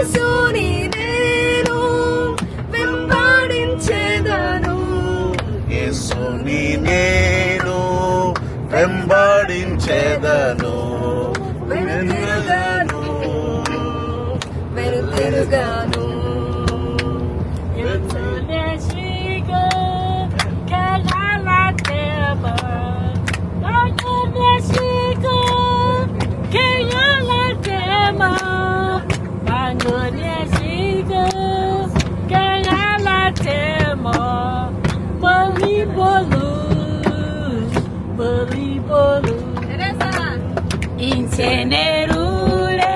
యేసుని నేను వెంబడించెదను. యేసుని నేను వెంబడించెదను. వెనుతిరుగను వెనుతిరుగను. Intenerule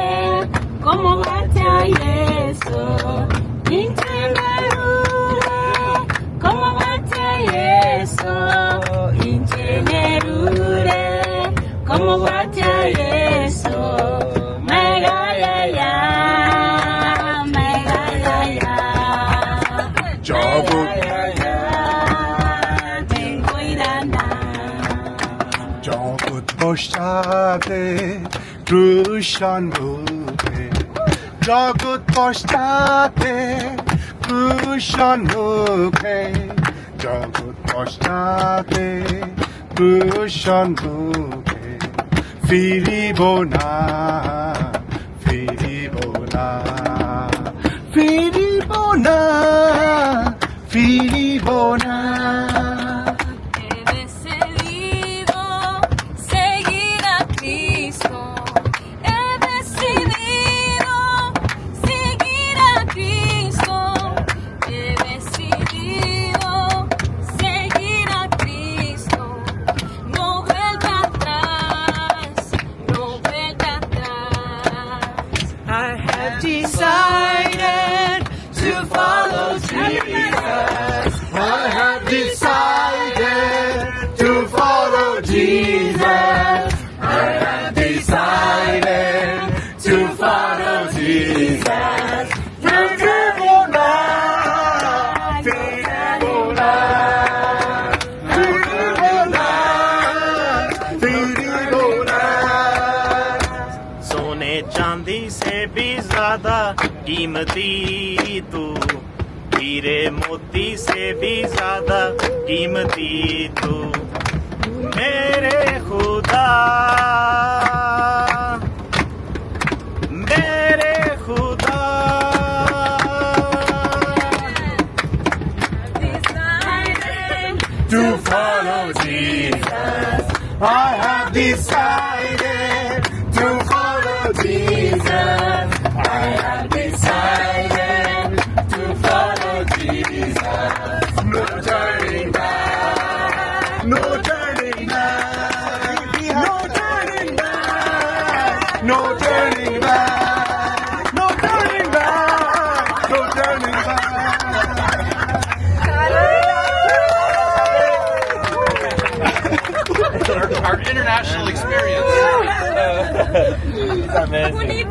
como mata Yesu, intenerule como mata Yesu, intenerule como mata Yesu, mega ya ya, mega ya ya, জগৎ ten cuidado. জগৎ পশ্চাতে ক্রুশন মুখে, জগৎ পশ্চাতে ক্রুশন মুখে, জগৎ পশ্চাতে ক্রুশন মুখে, ফিরিব না, ফিরিব না, ফিরিব না, ফিরিব না। He decidido seguir a Cristo. He decidido seguir a Cristo. He decidido seguir a Cristo. No vuelta atrás, no vuelta atrás. I have decided to follow Jesus. I have decided to follow Jesus. I have decided to follow Jesus. Firibona, firibona, firibona, firibona. सोने चांदी से भी ज्यादा कीमती तू, हीरे मोती से भी ज्यादा कीमती तू, मेरे खुदा, मेरे खुदा। To follow Jesus, I have decided to follow Jesus. I have decided to follow Jesus. No turning back, no turning back, no turning back, no turning back, no turning back, no turning back. Our international experience. Amazing.